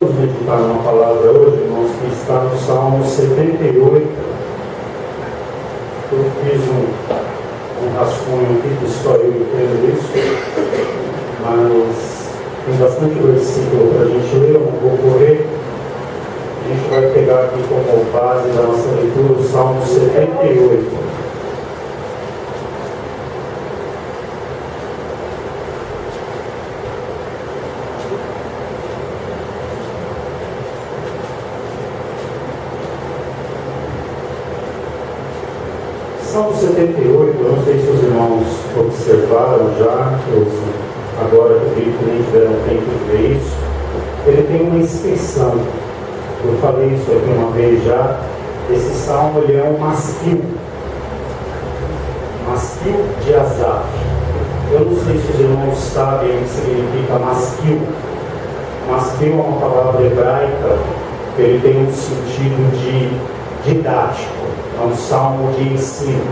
Vamos meditar numa palavra hoje, irmãos, que está no Salmo 78. Eu fiz um rascunho aqui, que só eu entendo isso, mas tem bastante versículo para a gente ler, eu não vou correr. A gente vai pegar aqui como base da nossa leitura o Salmo 78. Salmo 78, eu não sei se os irmãos observaram já, agora eu acredito que nem tiveram tempo de ver isso. Ele tem uma inscrição, eu falei isso aqui uma vez já. Esse salmo ele é um masquil de Asaf. Eu não sei se os irmãos sabem o que significa masquil. Masquil é uma palavra hebraica, que ele tem um sentido de didático. É um salmo de ensino.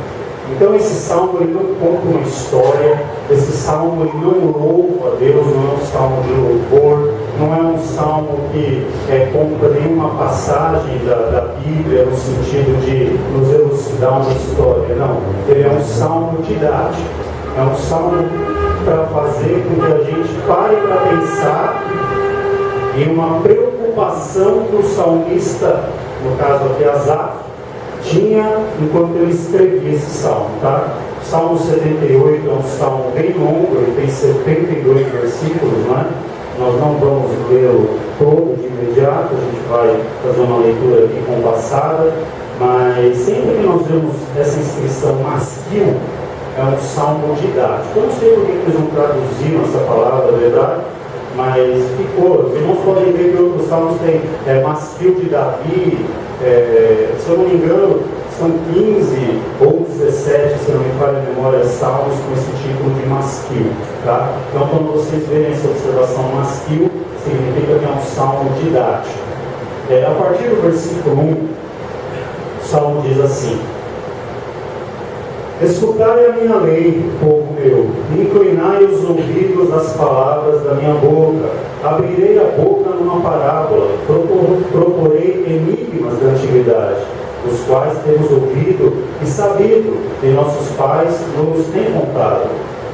Então esse salmo ele não conta uma história, esse salmo ele não louva a Deus, não é um salmo de louvor, não é um salmo que conta nenhuma passagem da Bíblia no sentido de nos elucidar uma história, não. Ele é um salmo didático, é um salmo para fazer com que a gente pare para pensar em uma preocupação que o salmista, no caso aqui Asaf, tinha enquanto ele escrevia esse salmo, tá? O Salmo 78 é um salmo bem longo, ele tem 72 versículos, não é? Nós não vamos lê-lo todo de imediato, a gente vai fazer uma leitura aqui compassada, mas sempre que nós vemos essa inscrição masquil, é um salmo didático. Eu não sei por que eles não traduziram essa palavra, na verdade, mas ficou. Os irmãos podem ver que outros salmos têm masquil de Davi. Se eu não me engano, são 15 ou 17, se não me falha a memória, salmos com esse título de masquil, tá? Então, quando vocês verem essa observação masquil, significa que é um salmo didático. A partir do versículo 1, o salmo diz assim: escutai a minha lei, povo meu, inclinai os ouvidos às palavras da minha boca. Abrirei a boca numa parábola, proporei enigmas da antiguidade, os quais temos ouvido e sabido, e nossos pais nos têm contado.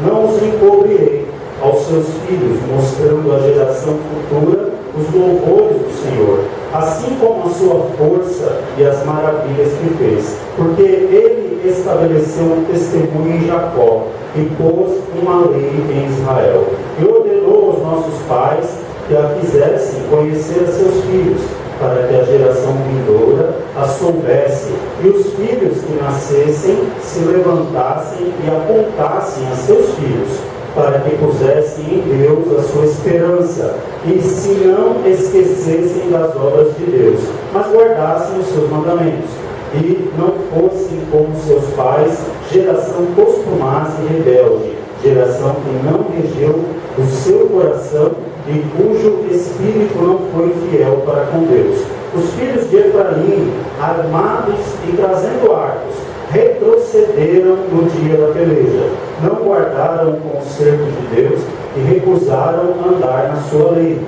Não os encobrirei aos seus filhos, mostrando à geração futura os louvores do Senhor, assim como a sua força e as maravilhas que fez. Porque ele estabeleceu um testemunho em Jacó e pôs uma lei em Israel. E ordenou aos nossos pais que a fizessem conhecer a seus filhos, para que a geração vindoura a soubesse, e os filhos que nascessem se levantassem e apontassem a seus filhos, para que pusessem em Deus a sua esperança, e se não esquecessem das obras de Deus, mas guardassem os seus mandamentos, e não fossem como seus pais, geração costumaz e rebelde, geração que não regeu o seu coração e cujo espírito não foi fiel para com Deus. Os filhos de Efraim, armados e trazendo arcos, retrocederam no dia da peleja, não guardaram o conserto de Deus e recusaram andar na sua lei.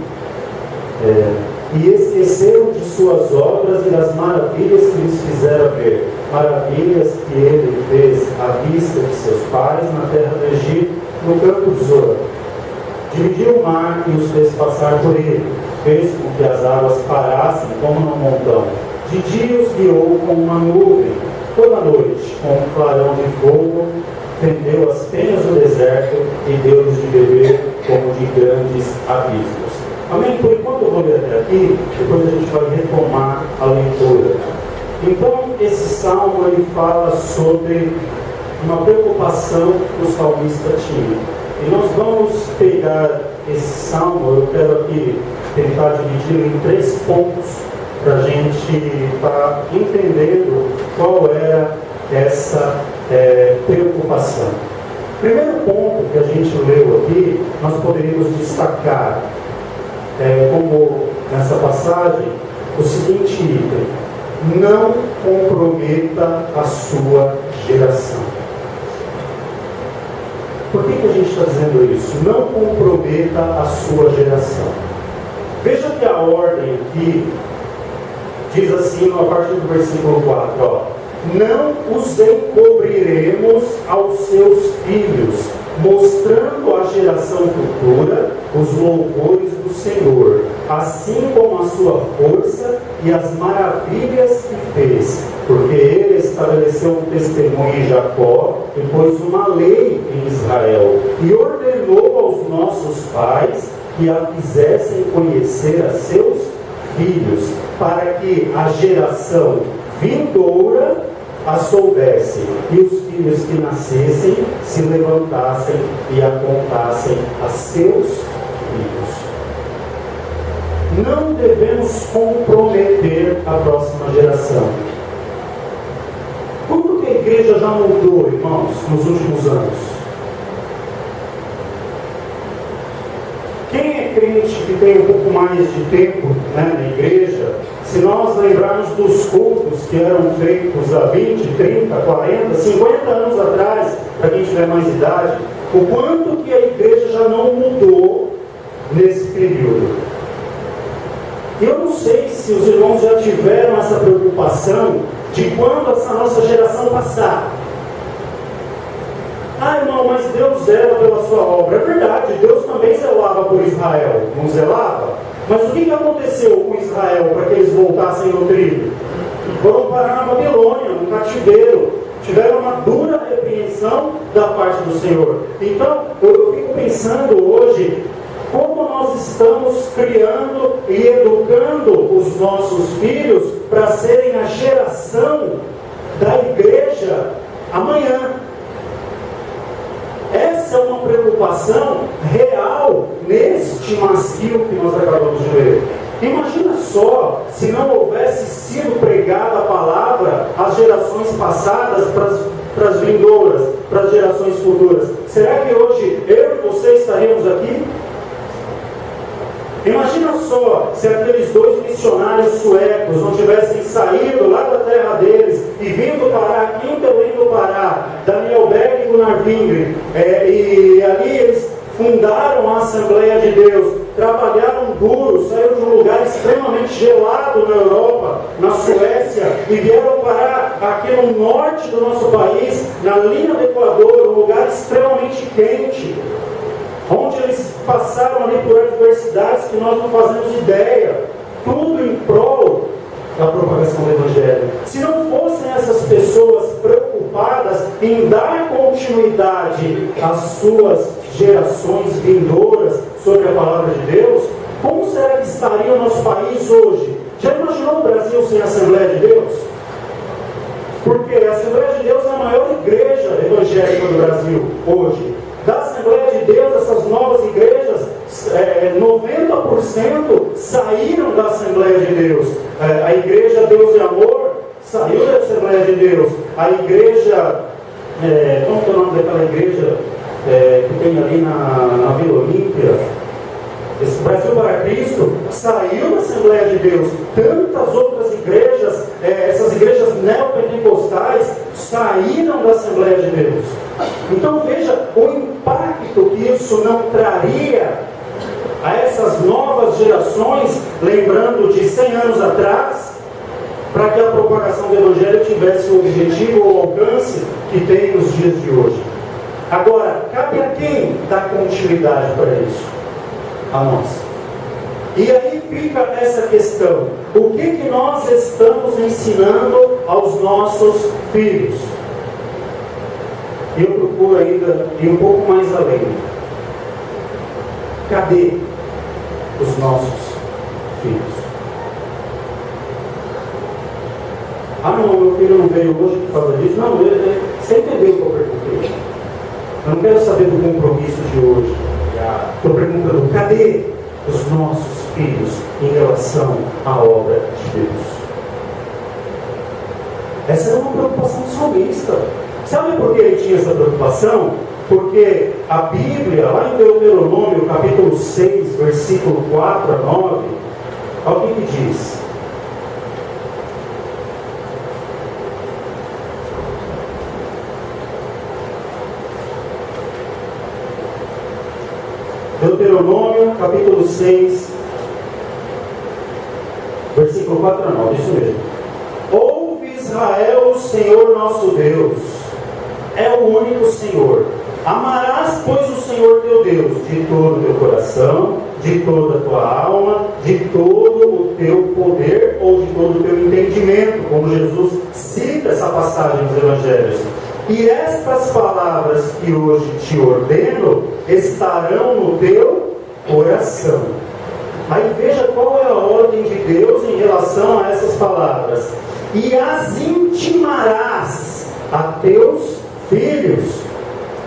E esqueceram de suas obras e das maravilhas que lhes fizera ver, maravilhas que ele fez à vista de seus pais na terra do Egito, no campo de Zor. Dividiu o mar e os fez passar por ele, fez com que as águas parassem como num montão. De dia os guiou com uma nuvem, toda noite com um clarão de fogo, fendeu as penhas do deserto e deu-lhes de beber como de grandes abismos. Amém? Por enquanto eu vou ler até aqui, depois a gente vai retomar a leitura. Então, esse salmo ele fala sobre uma preocupação que o salmista tinha. E nós vamos pegar esse salmo, eu quero aqui tentar dividir em 3 pontos, para a gente estar entendendo qual era essa preocupação. Primeiro ponto que a gente leu aqui, nós poderíamos destacar, como nessa passagem, o seguinte item: não comprometa a sua geração. Por que a gente está dizendo isso? Não comprometa a sua geração. Veja que a ordem aqui diz assim, a partir do versículo 4, ó, não os encobriremos aos seus filhos, mostrando à geração futura os louvores do Senhor, assim como a sua força e as maravilhas que fez, porque ele estabeleceu um testemunho em Jacó e pôs uma lei em Israel, e ordenou aos nossos pais que a fizessem conhecer a seus filhos, para que a geração vindoura a soubesse, e os filhos que nascessem se levantassem e a contassem a seus filhos. Não devemos comprometer a próxima geração. Quanto que a igreja já mudou, irmãos, nos últimos anos? Quem é crente que tem um pouco mais de tempo, né, na igreja, se nós lembrarmos dos cultos que eram feitos há 20, 30, 40, 50 anos atrás, para quem tiver mais idade, o quanto que a igreja já não mudou nesse período. Eu não sei se os irmãos já tiveram essa preocupação de quando essa nossa geração passar. Ah, irmão, mas Deus zela pela sua obra. É verdade, Deus também zelava por Israel, não zelava? Mas o que aconteceu com Israel para que eles voltassem no trilho? Foram parar na Babilônia, no cativeiro. Tiveram uma dura repreensão da parte do Senhor. Então, eu fico pensando hoje, como nós estamos criando e educando os nossos filhos para serem a geração da igreja amanhã. Essa é uma preocupação real neste masquio que nós acabamos de ver. Imagina só se não houvesse sido pregada a palavra às gerações passadas para as vindouras, para as gerações futuras. Será que hoje eu e você estaríamos aqui? Imagina só se aqueles dois missionários suecos não tivessem saído lá da terra deles e vindo parar aqui em Belém do Pará, Daniel Berg e Gunnar Wingren, e ali eles fundaram a Assembleia de Deus, trabalharam duro, saíram de um lugar extremamente gelado na Europa, na Suécia, e vieram parar aqui no norte do nosso país, na linha do Equador, um lugar extremamente quente, onde eles passaram ali por adversidades que nós não fazemos ideia, tudo em prol da propagação do Evangelho. Se não fossem essas pessoas preocupadas em dar continuidade às suas gerações vindouras sobre a palavra de Deus, como será que estaria o nosso país hoje? Já imaginou o Brasil sem a Assembleia de Deus? Porque a Assembleia de Deus é a maior igreja evangélica do Brasil hoje. Da Assembleia de Deus, essas novas igrejas, 90% saíram da Assembleia de Deus. A igreja Deus e Amor saiu da Assembleia de Deus. A igreja, como é o nome daquela igreja que tem ali na Vila Olímpia? Esse Brasil para Cristo saiu da Assembleia de Deus. Tantas outras igrejas, essas igrejas neopentecostais, saíram da Assembleia de Deus. Então veja o impacto que isso não traria a essas novas gerações, lembrando de 100 anos atrás, para que a propagação do Evangelho tivesse o objetivo ou alcance que tem nos dias de hoje. Agora, cabe a quem dar continuidade para isso? A nós. E aí fica essa questão: o que nós estamos ensinando aos nossos filhos? E eu procuro ainda ir um pouco mais além. Cadê os nossos filhos? Ah não, meu filho não veio hoje por causa disso. Não, você entendeu o que eu perguntei. Eu não quero saber do compromisso de hoje. Estou perguntando, cadê os nossos filhos em relação à obra de Deus? Essa é uma preocupação salmista. Sabe por que ele tinha essa preocupação? Porque a Bíblia, lá em Deuteronômio, capítulo 6, versículo 4 a 9, olha o que diz. Deuteronômio, capítulo 6, versículo 4 a 9, isso mesmo. Ouve Israel, o Senhor nosso Deus é o único Senhor. Amarás, pois, o Senhor teu Deus de todo o teu coração, de toda a tua alma, de todo o teu poder ou de todo o teu entendimento, como Jesus cita essa passagem nos Evangelhos. E estas palavras que hoje te ordeno estarão no teu coração. Aí veja qual é a ordem de Deus em relação a essas palavras. E as intimarás a teus filhos,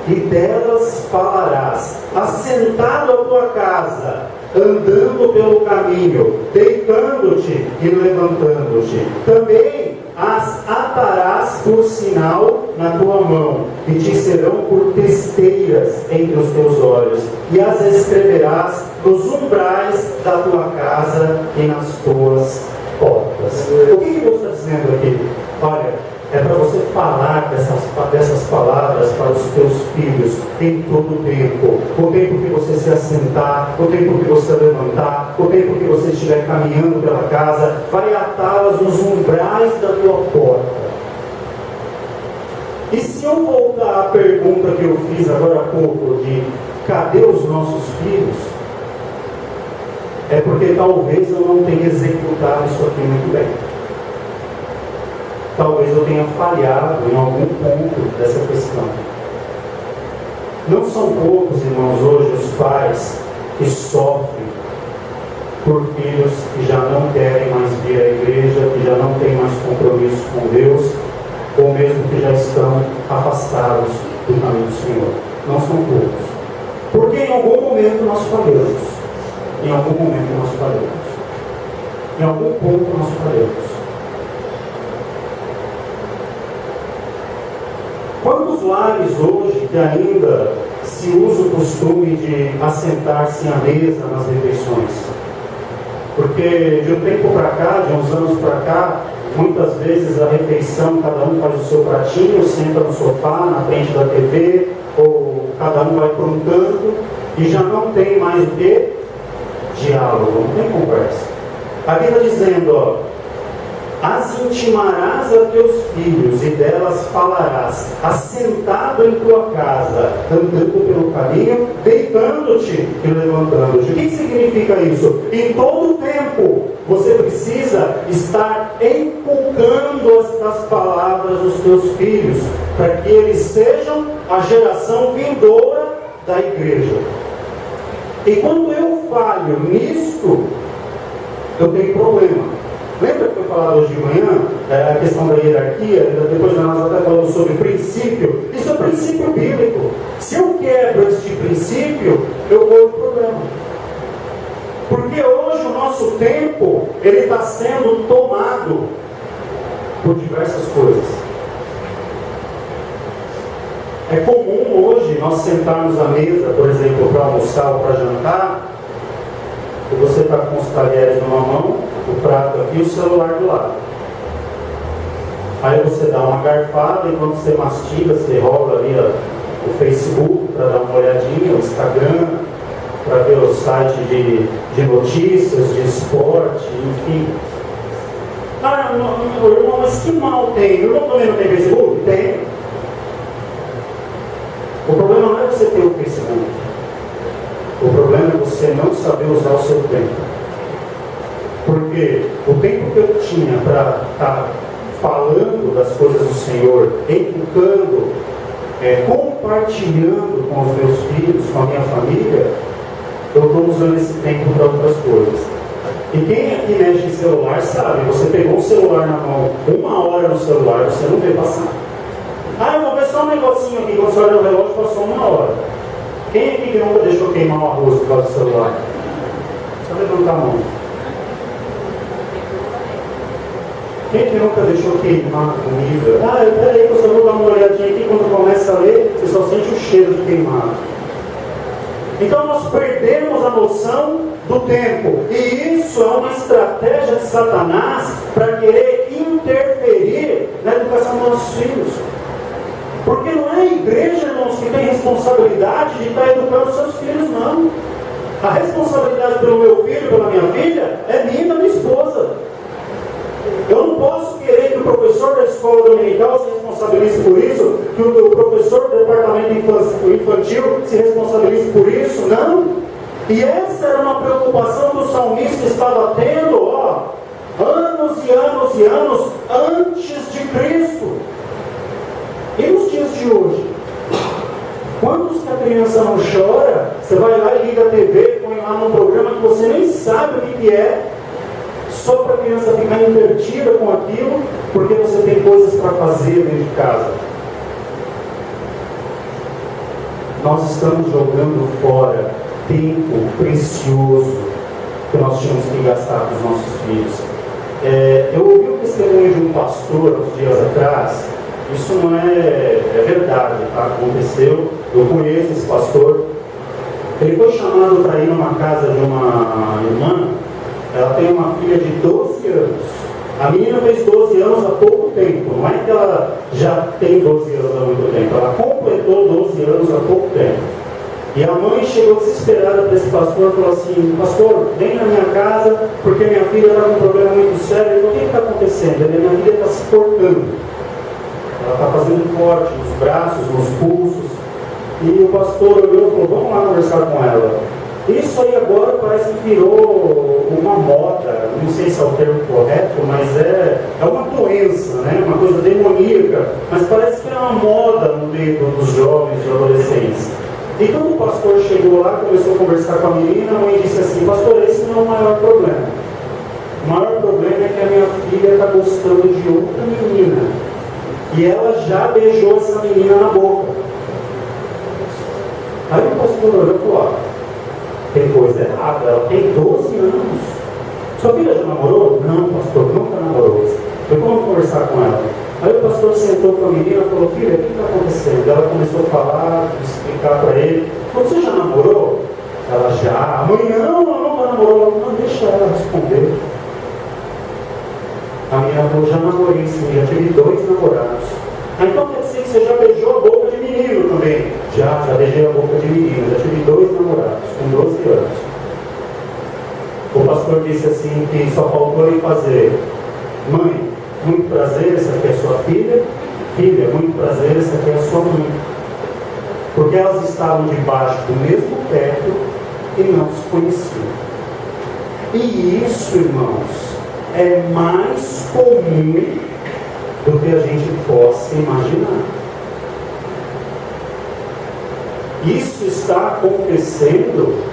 e delas falarás, assentado à tua casa, andando pelo caminho, deitando-te e levantando-te. Também as atarás por sinal na tua mão, e te serão por testeiras entre os teus olhos, e as escreverás nos umbrais da tua casa e nas tuas portas. O que Deus está dizendo aqui? Olha, é para você falar dessas palavras para os teus filhos em todo o tempo. O tempo que você se assentar, o tempo que você levantar, o tempo que você estiver caminhando pela casa, vai atá-las nos umbrais da tua porta. E se eu voltar à pergunta que eu fiz agora há pouco de cadê os nossos filhos? É porque talvez eu não tenha executado isso aqui muito bem. Talvez eu tenha falhado em algum ponto dessa questão. Não são poucos, irmãos, hoje os pais que sofrem por filhos que já não querem mais vir à igreja, que já não têm mais compromisso com Deus, ou mesmo que já estão afastados do caminho do Senhor. Não são poucos. Porque em algum momento nós falhamos. Em algum momento nós falhamos. Em algum ponto nós falhamos. Quantos lares hoje que ainda se usa o costume de assentar-se à mesa nas refeições? Porque de um tempo para cá, de uns anos para cá, muitas vezes a refeição, cada um faz o seu pratinho, senta no sofá, na frente da TV, ou cada um vai para um canto, e já não tem mais o quê? Diálogo, não tem conversa. Aqui está dizendo, ó, as intimarás a teus filhos, e delas falarás, assentado em tua casa, andando pelo caminho, deitando-te e levantando-te. O que significa isso? Em todo o tempo, você precisa estar inculcando estas palavras dos teus filhos, para que eles sejam a geração vindoura da igreja. E quando eu falho nisto, eu tenho problema. Lembra que foi falado hoje de manhã, a questão da hierarquia, depois nós até falamos sobre princípio. Isso é princípio bíblico. Se eu quebro este princípio, eu vou pro problema. Porque hoje o nosso tempo, ele está sendo tomado por diversas coisas. É comum hoje nós sentarmos à mesa, por exemplo, para almoçar ou para jantar, e você está com os talheres numa mão, o prato aqui e o celular do lado. Aí você dá uma garfada, enquanto você mastiga, você rola ali o Facebook para dar uma olhadinha, o Instagram, para ver o site de notícias, de esporte, enfim. Ah, meu irmão, mas que mal tem? O irmão também não tem Facebook? Tem. O problema não é você ter o Facebook. O problema é você não saber usar o seu tempo. Porque o tempo que eu tinha para estar falando das coisas do Senhor, educando, compartilhando com os meus filhos, com a minha família, eu estou usando esse tempo para outras coisas. E quem aqui mexe em celular sabe, você pegou o celular na mão, 1 hora no celular, você não vê passar. Ah, eu vou ver só um negocinho aqui, quando você olha no relógio, passou 1 hora. Quem aqui que nunca deixou queimar o arroz por causa do celular? Só levantar a mão. Quem que nunca deixou queimar a comida? Ah, peraí, você vou dar uma olhadinha aqui, quando começa a ler, você só sente o cheiro de queimado. Então nós perdemos a noção do tempo. E isso é uma estratégia de Satanás para querer interferir na educação dos nossos filhos. Porque não é a igreja, irmãos, que tem responsabilidade de estar educando seus filhos, não. A responsabilidade pelo meu filho, pela minha filha, é minha e da minha esposa. escola dominical se responsabilize por isso, que o professor do departamento infantil se responsabilize por isso, não. E essa era uma preocupação que o salmista estava tendo, anos e anos e anos antes de Cristo. E nos dias de hoje? Quantos que a criança não chora? Você vai lá e liga a TV, põe lá num programa que você nem sabe o que é, só para a criança ficar entretida com aquilo, porque você tem coisas para fazer dentro de casa. Nós estamos jogando fora tempo precioso que nós tínhamos que gastar com os nossos filhos. Eu ouvi o testemunho de um pastor uns dias atrás. Isso não é verdade, tá? Aconteceu. Eu conheço esse pastor. Ele foi chamado para ir numa casa de uma irmã. Ela tem uma filha de 12 anos. A menina fez 12 anos há pouco tempo. Não é que ela já tem 12 anos há muito tempo. Ela completou 12 anos há pouco tempo. E a mãe chegou desesperada para esse pastor e falou assim: pastor, vem na minha casa porque minha filha está com um problema muito sério. Ele falou: o que está acontecendo? Minha filha está se cortando. Ela está fazendo corte nos braços, nos pulsos. E o pastor olhou e falou: vamos lá conversar com ela. Isso aí agora parece que virou uma moda, não sei se é o termo correto, mas é uma doença, né? Uma coisa demoníaca, mas parece que é uma moda no meio dos jovens e adolescentes. E quando o pastor chegou lá, começou a conversar com a menina, a mãe disse assim: pastor, esse não é o maior problema. O maior problema é que a minha filha está gostando de outra menina. E ela já beijou essa menina na boca. Aí o pastor olhou e falou: tem coisa errada, ela tem 12 anos. Sua filha já namorou? Não, pastor, nunca namorou. Eu vou conversar com ela. Aí o pastor sentou com a menina e falou: filha, o que está acontecendo? Ela começou a falar, explicar para ele. Você já namorou? Ela já. A mãe: não, ela nunca namorou. Não, deixa ela responder. A menina falou: já namorei sim, já tive 2 namorados. Então quer dizer que você já beijou a boca de menino também? Já beijei a boca de menino, já tive 2 namorados, com 12 anos. O pastor disse assim que só faltou ele fazer: mãe, muito prazer, essa aqui é a sua filha. Filha, muito prazer, essa aqui é a sua mãe. Porque elas estavam debaixo do mesmo teto e não se conheciam. E isso, irmãos, é mais comum do que a gente possa imaginar. Isso está acontecendo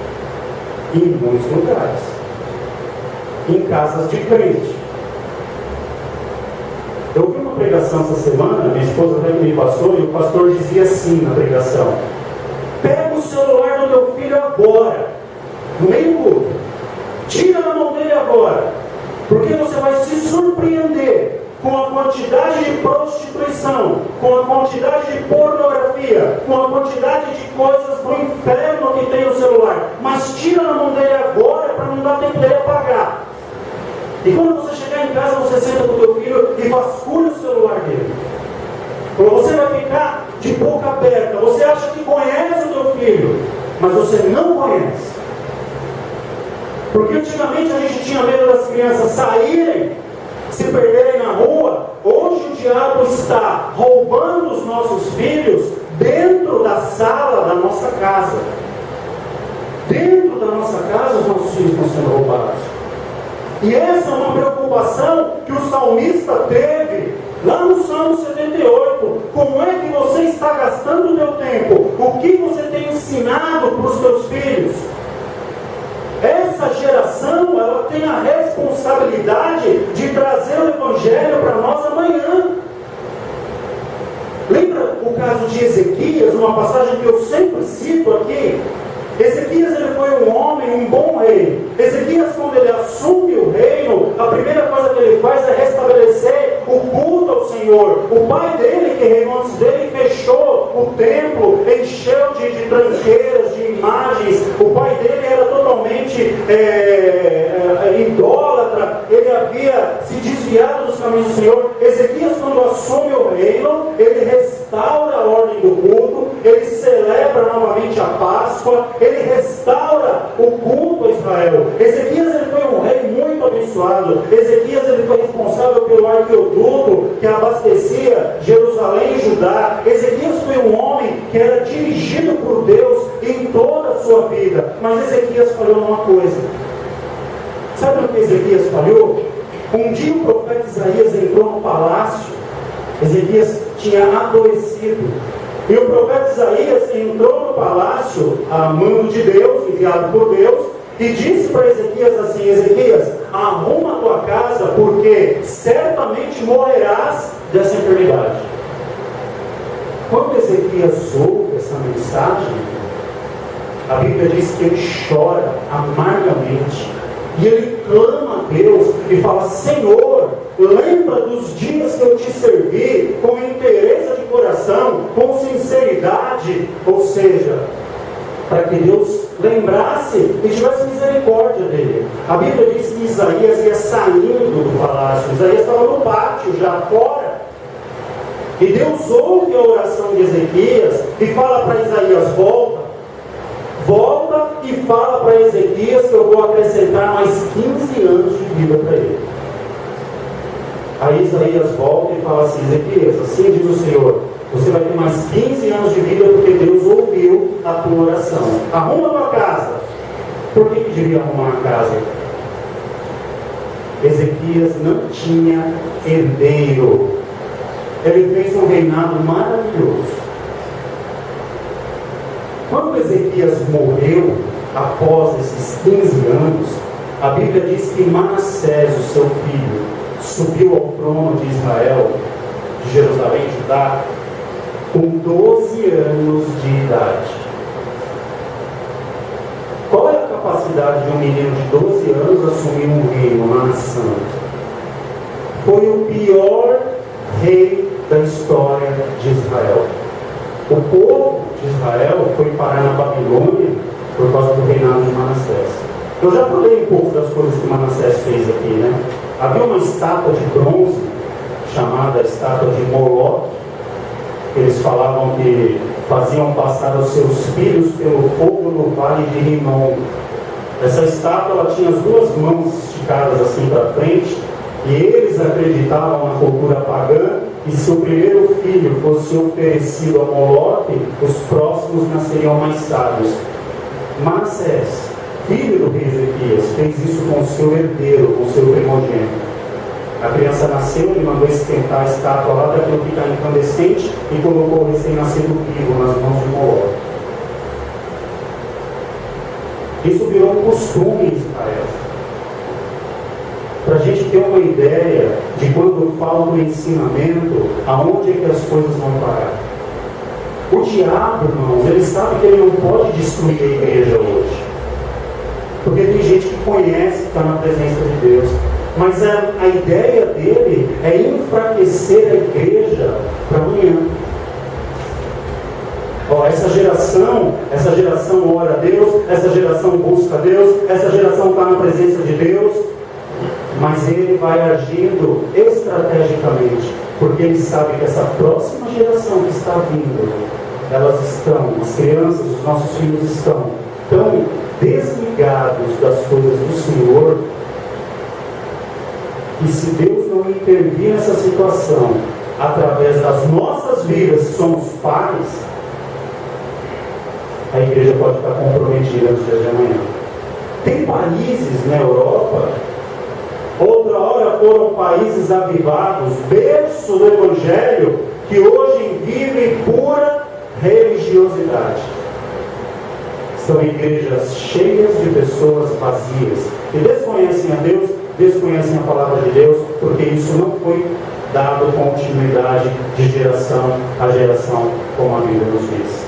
em muitos lugares, em casas de crente. Eu ouvi uma pregação essa semana, minha esposa até me passou, e o pastor dizia assim na pregação: pega o celular do teu filho agora, no meio do culto, tira na mão dele agora, porque você vai se surpreender com a quantidade de prostituição, com a quantidade de pornografia, com a quantidade de coisas do inferno que tem no celular. Mas tira na mão dele agora para não dar tempo dele apagar. E quando você chegar em casa, você senta com o teu filho e vasculha o celular dele. Você vai ficar de boca aberta. Você acha que conhece o teu filho, mas você não conhece. Porque antigamente a gente tinha medo das crianças saírem, se perderem na rua. Hoje o diabo está roubando os nossos filhos dentro da sala da nossa casa. Dentro da nossa casa os nossos filhos estão sendo roubados. E essa é uma preocupação que o salmista teve lá no Salmo 78. Como é que você está gastando o teu tempo? O que você tem ensinado para os teus filhos? Essa geração, ela tem a responsabilidade de trazer o Evangelho para nós amanhã. Lembra o caso de Ezequias, uma passagem que eu sempre cito aqui? Ezequias, ele foi um homem, um bom rei. Ezequias, quando ele assume o reino, a primeira coisa que ele faz é restabelecer o culto ao Senhor. O pai dele, que reinou antes dele, fechou o templo, encheu de tranqueiras, de imagens. O pai dele era totalmente idólatra, ele havia se desviado dos caminhos do Senhor. Ezequias, quando assume o reino, ele restaura a ordem do culto, ele celebra novamente a Páscoa, ele restaura o culto a Israel. Ezequias, ele foi um rei muito abençoado. abençoado. Ezequias ele foi responsável pelo arqueoduto que abastecia Jerusalém e Judá. Ezequias foi um homem que era dirigido por Deus em toda a sua vida. Mas Ezequias falhou numa coisa. Sabe o que Ezequias falhou? Um dia o profeta Isaías entrou no palácio. Ezequias tinha adoecido. E o profeta Isaías entrou no palácio, a mando de Deus, enviado por Deus, e disse para Ezequias assim: Ezequias, arruma a tua casa, porque certamente morrerás dessa enfermidade. Quando Ezequias ouve essa mensagem, a Bíblia diz que ele chora amargamente. E ele clama a Deus e fala: Senhor, lembra dos dias que eu te servi com inteireza de coração, com sinceridade. Ou seja, para que Deus lembrasse e tivesse misericórdia dele. A Bíblia diz que Isaías ia saindo do palácio. Isaías estava no pátio, já fora. E Deus ouve a oração de Ezequias e fala para Isaías: volta e fala para Ezequias que eu vou acrescentar mais 15 anos de vida para ele. Aí Isaías volta e fala assim: Ezequias, assim diz o Senhor, você vai ter mais 15 anos de vida porque Deus ouviu a tua oração. Arruma a tua casa. Por que devia arrumar a casa? Ezequias não tinha herdeiro. Ele fez um reinado maravilhoso. Quando Ezequias morreu, após esses 15 anos, a Bíblia diz que Manassés, o seu filho, subiu ao trono de Israel, de Jerusalém, Judá, com 12 anos de idade. Qual é a capacidade de um menino de 12 anos assumir um reino, uma nação? Foi o pior rei da história de Israel. O povo de Israel foi parar na Babilônia por causa do reinado de Manassés. Eu já falei um pouco das coisas que Manassés fez aqui, né? Havia uma estátua de bronze, chamada estátua de Moloque. Eles falavam que faziam passar os seus filhos pelo fogo no vale de Rinom. Essa estátua ela tinha as duas mãos esticadas assim para frente, e eles acreditavam na cultura pagã, e se o primeiro filho fosse oferecido a Moloque, os próximos nasceriam mais sábios. Manassés, filho do rei Ezequias, fez isso com o seu herdeiro, com o seu primogênito. A criança nasceu, ele mandou esquentar a estátua lá para aquilo ficar incandescente e colocou o recém-nascido vivo nas mãos de Moloque. Isso virou um costume em Israel. Para a gente ter uma ideia de quando falta o ensinamento, aonde é que as coisas vão parar. O diabo, irmãos, ele sabe que ele não pode destruir a igreja hoje. Porque tem gente que conhece, que está na presença de Deus. Mas a ideia dele é enfraquecer a igreja para amanhã. Essa geração ora a Deus, essa geração busca a Deus, essa geração está na presença de Deus. Mas ele vai agindo estrategicamente, porque ele sabe que essa próxima geração que está vindo, as crianças, os nossos filhos estão tão desligados das coisas do Senhor, que se Deus não intervir nessa situação, através das nossas vidas, que somos pais, a igreja pode estar comprometida nos dias de amanhã. Tem países na Europa, outra hora foram países avivados, berço do Evangelho, que hoje vivem pura religiosidade. São igrejas cheias de pessoas vazias, que desconhecem a Deus, desconhecem a palavra de Deus, porque isso não foi dado continuidade de geração a geração, como a Bíblia nos diz.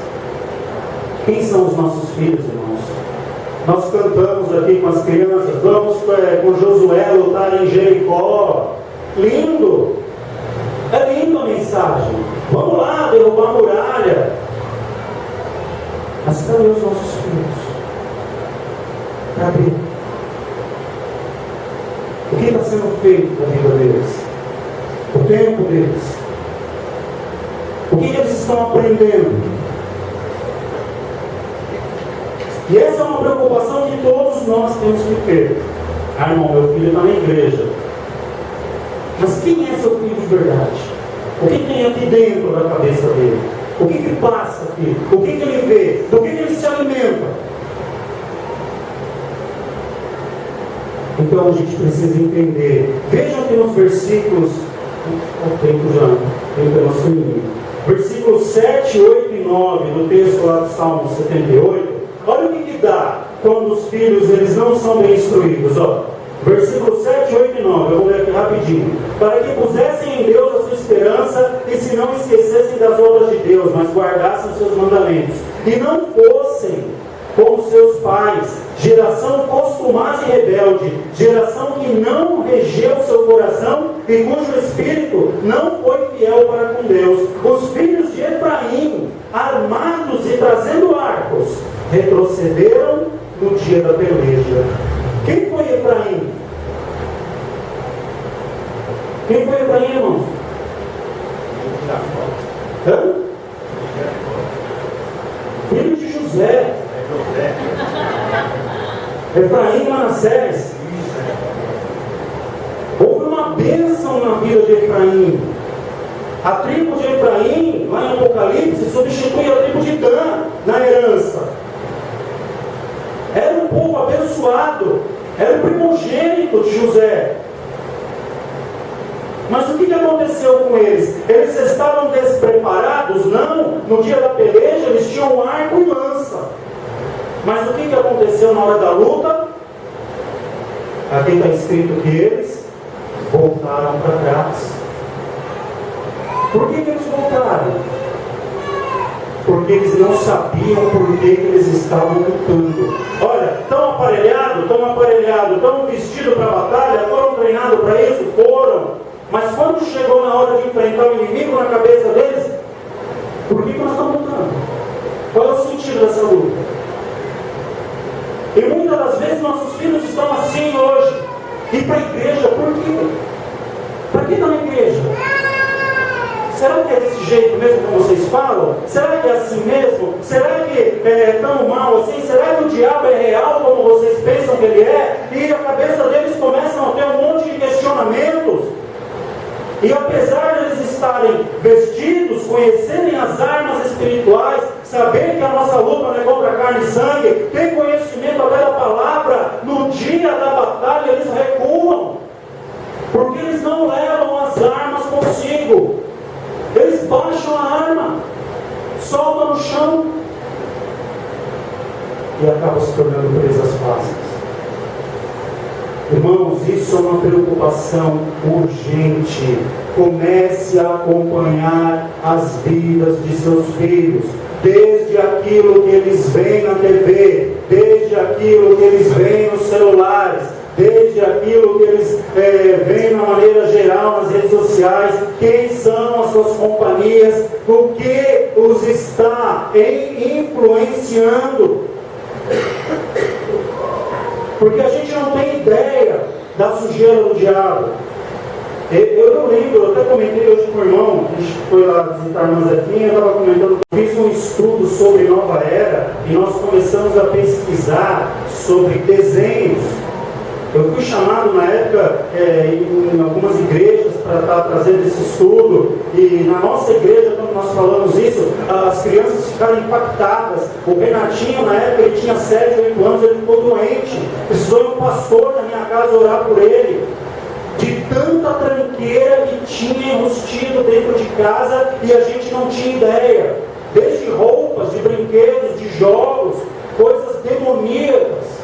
Quem são os nossos filhos, irmãos? Nós cantamos aqui com as crianças, vamos com Josué lutar em Jericó. Lindo! É linda a mensagem. Vamos lá derrubar a muralha. Mas cadê os nossos filhos? Cadê? O que está sendo feito na vida deles? O tempo deles? O que eles estão aprendendo? E essa é uma preocupação que todos nós temos que ter. Ah, irmão, meu filho está na igreja. Mas quem é seu filho de verdade? O que tem aqui dentro da cabeça dele? O que passa aqui? O que ele vê? Do que ele se alimenta? Então a gente precisa entender. Vejam que nos versículos, o tempo é nosso inimigo. Versículos 7, 8 e 9 do texto lá do Salmo 78. Olha o que dá quando os filhos eles não são bem instruídos. Ó. Versículos 7, 8 e 9. Eu vou ler aqui rapidinho. Para que pusessem em Deus a sua esperança e se não esquecessem das obras de Deus, mas guardassem os seus mandamentos. E não fossem como seus pais, geração costumaz e rebelde, geração que não regeu seu coração e cujo espírito não foi fiel para com Deus. Os filhos de Efraim, armados e trazendo arcos, retrocederam no dia da peleja. Quem foi Efraim? Quem foi Efraim, irmãos? Hã? Filho de José. Efraim e Manassés. Houve uma bênção na vida de Efraim. A tribo de Efraim, lá em Apocalipse, substitui a tribo de Dan na herança. Era um povo abençoado, era o primogênito de José. Mas o que aconteceu com eles? Eles estavam despreparados? Não. No dia da peleja eles tinham arco e lança. Mas o que aconteceu na hora da luta? Aqui está escrito que eles voltaram para trás. Por que eles voltaram? Porque eles não sabiam por que eles estavam lutando. Olha, estão aparelhados, estão vestidos para a batalha, foram treinados para isso? Foram. Mas quando chegou na hora de enfrentar o inimigo na cabeça deles, por que nós estamos lutando? Qual é o sentido dessa luta? E muitas das vezes nossos filhos estão assim hoje. Ir para a igreja, por quê? Para que estão na igreja? Será que é desse jeito mesmo como vocês falam? Será que é assim mesmo? Será que é tão mal assim? Será que o diabo é real como vocês pensam que ele é? E a cabeça deles começam a ter um monte de questionamentos. E apesar de eles estarem vestidos, conhecerem as armas espirituais, saber que a nossa luta não é contra carne e sangue, ter conhecimento até da palavra, no dia da batalha eles recuam, porque eles não levam as armas consigo. Eles baixam a arma, soltam no chão e acabam se tornando presas fáceis. Irmãos, isso é uma preocupação urgente. Comece a acompanhar as vidas de seus filhos, desde aquilo que eles veem na TV, desde aquilo que eles veem nos celulares, desde aquilo que eles veem na maneira geral nas redes sociais, quem são as suas companhias, o que os está influenciando. Porque a gente não tem ideia da sujeira do diabo. Eu não lembro, eu até comentei hoje com o irmão, a gente foi lá visitar a irmã Zefinha, eu estava comentando, fiz um estudo sobre Nova Era e nós começamos a pesquisar sobre desenhos. Eu fui chamado na época em algumas igrejas para estar trazendo esse estudo, e na nossa igreja, quando nós falamos isso, as crianças ficaram impactadas. O Renatinho, na época, ele tinha 7, 8 anos, ele ficou doente, precisou de um pastor na minha casa orar por ele, de tanta tranqueira que tinha enrustido dentro de casa e a gente não tinha ideia, desde roupas, de brinquedos, de jogos, coisas demoníacas.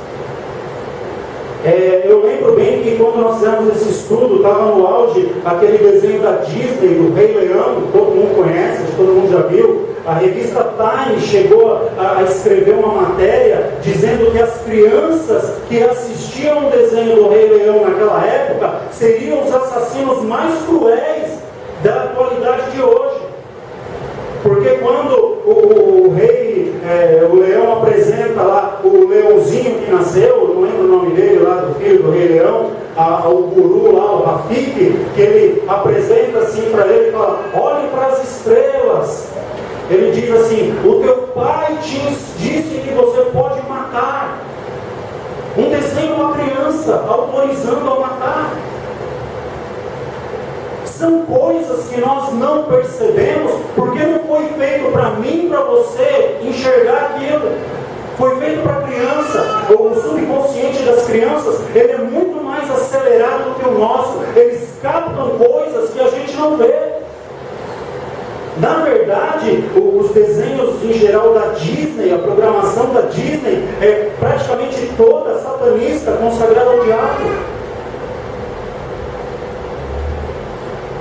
Eu lembro bem que quando nós fizemos esse estudo, estava no auge aquele desenho da Disney, do Rei Leão, que todo mundo conhece, todo mundo já viu. A revista Time chegou a escrever uma matéria dizendo que as crianças que assistiam o desenho do Rei Leão naquela época seriam os assassinos mais cruéis da atualidade de hoje. Porque quando o rei, o leão apresenta lá o leãozinho que nasceu, não lembro o nome dele lá, do filho do Rei Leão, o guru lá, o Rafiki, que ele apresenta assim para ele e fala: olhe para as estrelas. Ele diz assim: o teu pai te disse que você pode matar. Um desenho de uma criança autorizando a matar. São coisas que nós não percebemos, porque não foi feito para mim e para você enxergar aquilo. Foi feito para a criança. O subconsciente das crianças, ele é muito mais acelerado do que o nosso. Eles captam coisas que a gente não vê. Na verdade, os desenhos em geral da Disney, a programação da Disney é praticamente toda satanista, consagrada ao diabo.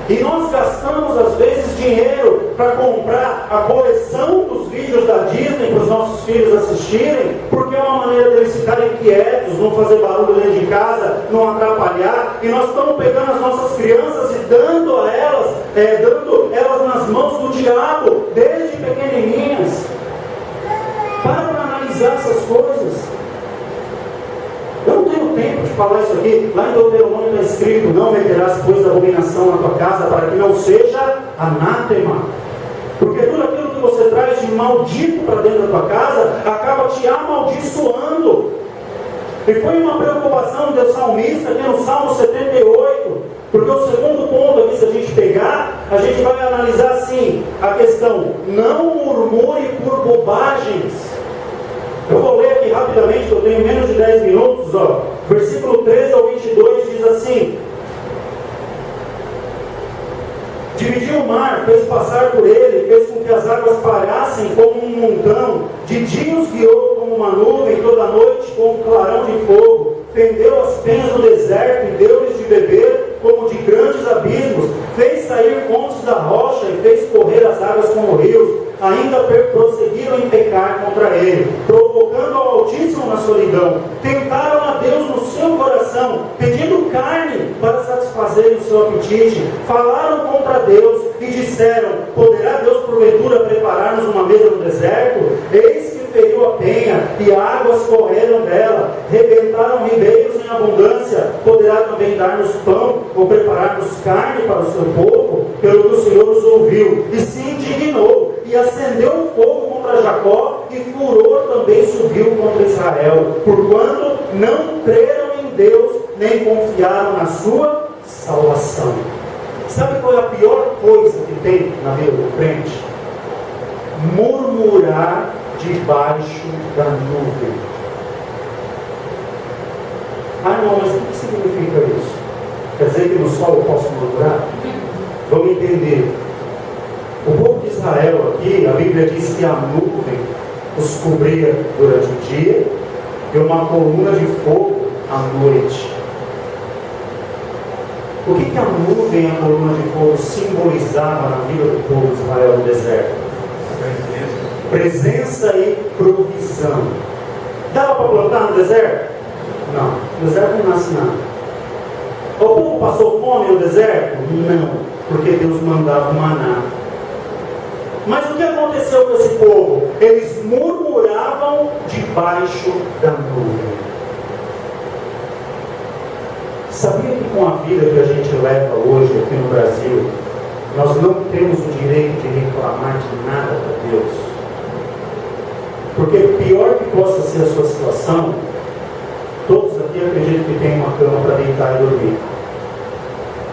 E nós gastamos às vezes dinheiro para comprar a coleção dos vídeos da Disney para os nossos filhos assistirem, porque é uma maneira deles ficarem quietos, não fazer barulho dentro de casa, não atrapalhar. E nós estamos pegando as nossas crianças e dando elas nas mãos do diabo, desde pequenininhas. Para analisar essas coisas. Eu não tenho tempo de falar isso aqui. Lá em Deuteronômio está escrito: não meterás coisa de abominação na tua casa, para que não seja anátema. Porque tudo aquilo que você traz de maldito para dentro da tua casa acaba te amaldiçoando. E foi uma preocupação do salmista aqui no Salmo 78. Porque o segundo ponto aqui, se a gente pegar, a gente vai analisar assim a questão: não murmure por bobagens. Eu vou ler aqui rapidamente, que eu tenho menos de 10 minutos. Versículo 13 ao 22 diz assim: dividiu o mar, fez passar por ele, fez com que as águas parassem como um montão, de dia os guiou como uma nuvem, toda noite como um clarão de fogo, fendeu as penas do deserto e deu-lhes de beber como de grandes abismos, fez sair fontes da rocha e fez correr as águas como rios. Ainda prosseguiram em pecar contra ele, provocando ao Altíssimo na solidão. Tentaram a Deus no seu coração, pedindo carne para satisfazerem o seu apetite. Falaram contra Deus e disseram: poderá Deus porventura preparar-nos uma mesa no deserto? Eis que feriu a penha e águas correram dela, rebentaram ribeiros em abundância. Poderá também dar-nos pão ou preparar-nos carne para o seu povo? Pelo que o Senhor os ouviu e se indignou, e acendeu um fogo contra Jacó, e furor também subiu contra Israel, porquanto não creram em Deus, nem confiaram na sua salvação. Sabe qual é a pior coisa que tem na vida do crente? Murmurar debaixo da nuvem. Ah não, mas o que significa isso? Quer dizer que no sol eu posso murmurar? Vamos entender. O povo de Israel aqui, a Bíblia diz que a nuvem os cobria durante o dia e uma coluna de fogo à noite. O que a nuvem e a coluna de fogo simbolizavam na vida do povo de Israel no deserto? Presença e provisão. Dava para plantar no deserto? Não. No deserto não nasce nada. O povo passou fome no deserto? Não. Porque Deus mandava maná. Mas o que aconteceu com esse povo? Eles murmuravam debaixo da nuvem. Sabia que com a vida que a gente leva hoje aqui no Brasil, nós não temos o direito de reclamar de nada para Deus? Porque pior que possa ser a sua situação, todos aqui acreditam que tem uma cama para deitar e dormir.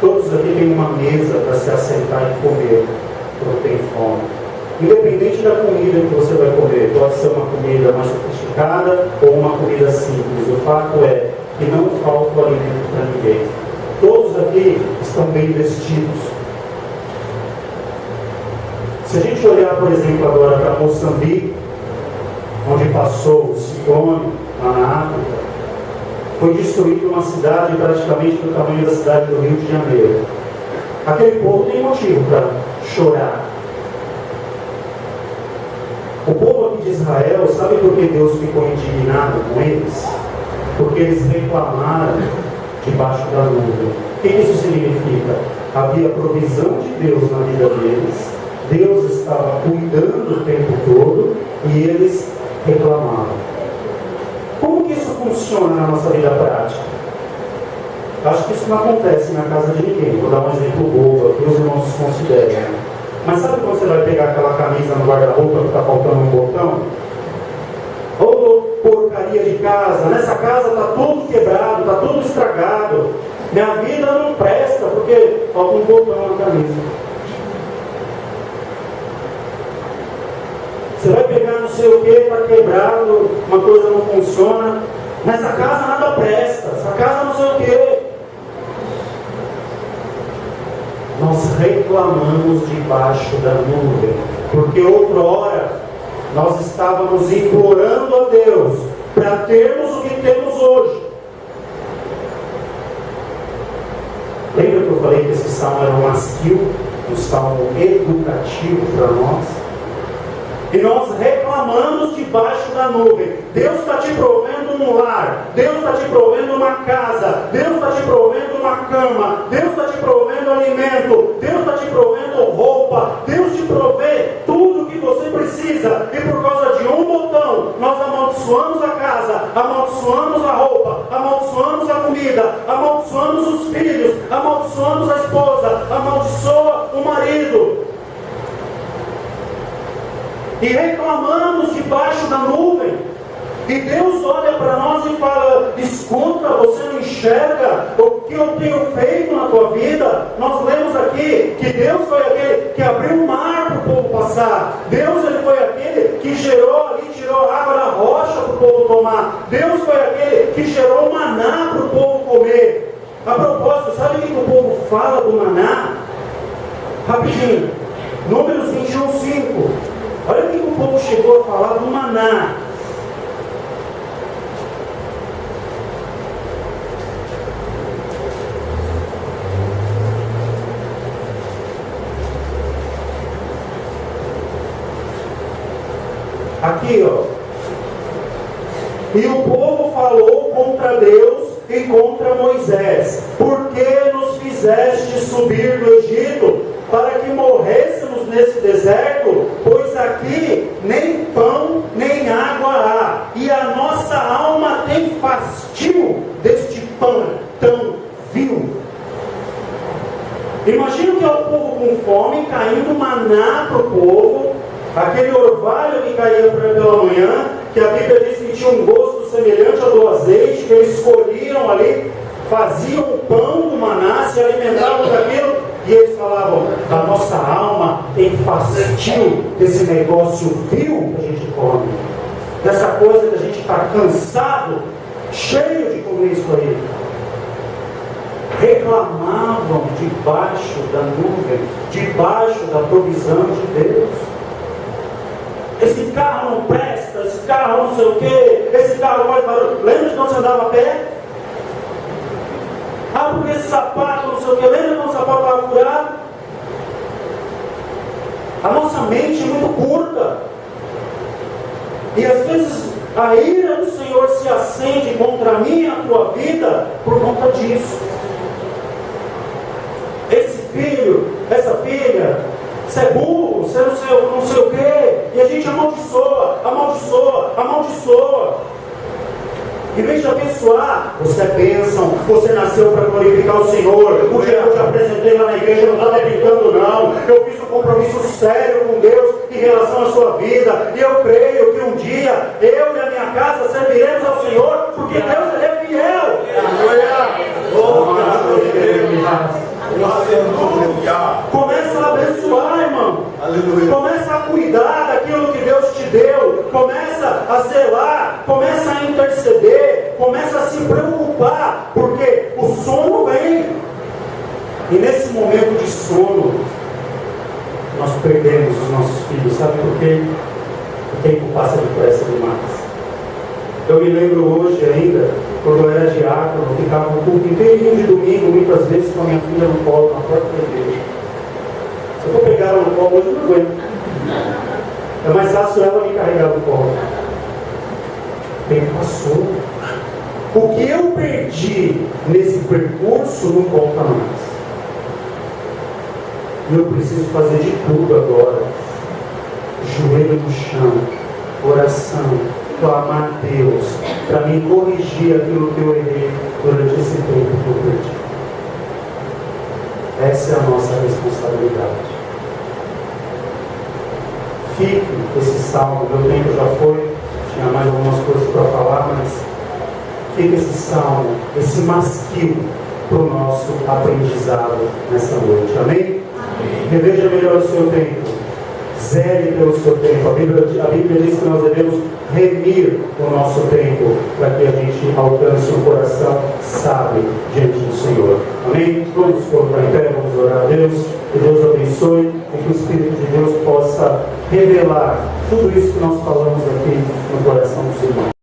Todos aqui têm uma mesa para se assentar e comer quando tem fome. Independente da comida que você vai comer, pode ser uma comida mais sofisticada ou uma comida simples. O fato é que não falta o alimento para ninguém. Todos aqui estão bem vestidos. Se a gente olhar, por exemplo, agora para Moçambique, onde passou o ciclone, lá na África, foi destruída uma cidade praticamente do tamanho da cidade do Rio de Janeiro. Aquele povo tem motivo para chorar. O povo aqui de Israel, sabe por que Deus ficou indignado com eles? Porque eles reclamaram debaixo da nuvem. O que isso significa? Havia provisão de Deus na vida deles, Deus estava cuidando o tempo todo e eles reclamavam. Como que isso funciona na nossa vida prática? Acho que isso não acontece na casa de ninguém. Vou dar um exemplo bobo que os irmãos consideram. Mas sabe quando você vai pegar aquela camisa no guarda-roupa que está faltando um botão? Ou porcaria de casa, nessa casa está Minha vida não presta, porque falta um botão na camisa. Você vai pegar não sei o que, está quebrado, uma coisa não funciona. Nessa casa nada presta, essa casa não sei o que. Nós reclamamos debaixo da nuvem, porque outrora nós estávamos implorando a Deus para termos o que temos hoje. Lembra que eu falei que esse salmo era um masquil, um salmo educativo para nós? E nós reclamamos debaixo da nuvem. Deus está te provendo um lar, Deus está te provendo uma casa, Deus está te provendo uma cama, Deus está te provendo alimento, Deus está te provendo roupa, Deus te provê tudo o que você precisa. E por causa de um botão, nós amaldiçoamos a casa, amaldiçoamos a roupa, amaldiçoamos a comida, amaldiçoamos os filhos, amaldiçoamos a esposa, amaldiçoa o marido. E reclamamos debaixo da nuvem. E Deus olha para nós e fala: escuta, você não enxerga o que eu tenho feito na tua vida? Nós lemos aqui que Deus foi aquele que abriu o mar para o povo passar. Deus ele foi aquele que gerou ali, tirou água da rocha para o povo tomar. Deus foi aquele que gerou o maná para o povo comer. A propósito, sabe o que o povo fala do maná? Rapidinho, Números 21:5. Olha o que o povo chegou a falar do maná. Aqui, ó. E o povo falou contra Deus e contra Moisés: por que nos fizeste subir do Egito para que morrêssemos nesse deserto? Pois aqui nem pão nem água há, e a nossa alma tem fastio deste pão tão vil. Imagina que é o povo com fome, caindo maná para o povo, aquele orvalho que caía pela manhã, que a Bíblia diz que tinha um gosto semelhante ao do azeite, que eles escolhiam ali, faziam o pão do maná, se alimentavam daquilo. E eles falavam: a nossa alma tem fastio desse negócio vil que a gente come, dessa coisa que a gente está cansado, cheio de comer isso aí. Reclamavam debaixo da nuvem, debaixo da provisão de Deus. Esse carro não presta, esse carro não sei o quê, esse carro faz barulho. Lembra de quando você andava a pé? Ah, porque esse sapato não sei o que. Lembra quando o sapato estava furado? A nossa mente é muito curta. E às vezes a ira do Senhor se acende contra a minha e a tua vida por conta disso. Esse filho, essa filha, você é burro, você não sei o quê. E a gente amaldiçoa, amaldiçoa, amaldiçoa. Em vez de abençoar, você é bênção, você nasceu para glorificar o Senhor. O dia que eu te apresentei lá na igreja, eu não estava brincando não. Eu fiz um compromisso sério com Deus em relação à sua vida. E eu creio que um dia, eu e a minha casa serviremos ao Senhor, porque Deus ele é fiel. Começa a abençoar, irmão. Aleluia. Começa a cuidar daquilo que Deus te deu. Começa a zelar. Começa a interceder. Começa a se preocupar. Porque o sono vem. E nesse momento de sono, nós perdemos os nossos filhos. Sabe por quê? O tempo passa depressa demais. Eu me lembro hoje ainda, quando eu era diácono, eu ficava no culto inteirinho de domingo, muitas vezes com a minha filha no colo, na porta da igreja. Se eu for pegar ela no colo hoje, eu não aguento. É mais fácil ela me carregar no colo. O tempo passou. O que eu perdi nesse percurso não volta mais. E eu preciso fazer de tudo agora. Joelho no chão, oração, clamar a Deus para me corrigir aquilo que eu errei durante esse tempo que eu perdi. Essa é a nossa responsabilidade. Fique esse salmo, meu tempo já foi, tinha mais algumas coisas para falar, mas fique esse salmo, esse masquil para o nosso aprendizado nessa noite. Amém? Reveja melhor o seu tempo. Zele pelo seu tempo. A Bíblia diz que nós devemos remir o nosso tempo para que a gente alcance um coração sábio diante do Senhor. Amém? Todos colocar em pé, vamos orar a Deus. Que Deus abençoe e que o Espírito de Deus possa revelar tudo isso que nós falamos aqui no coração do Senhor.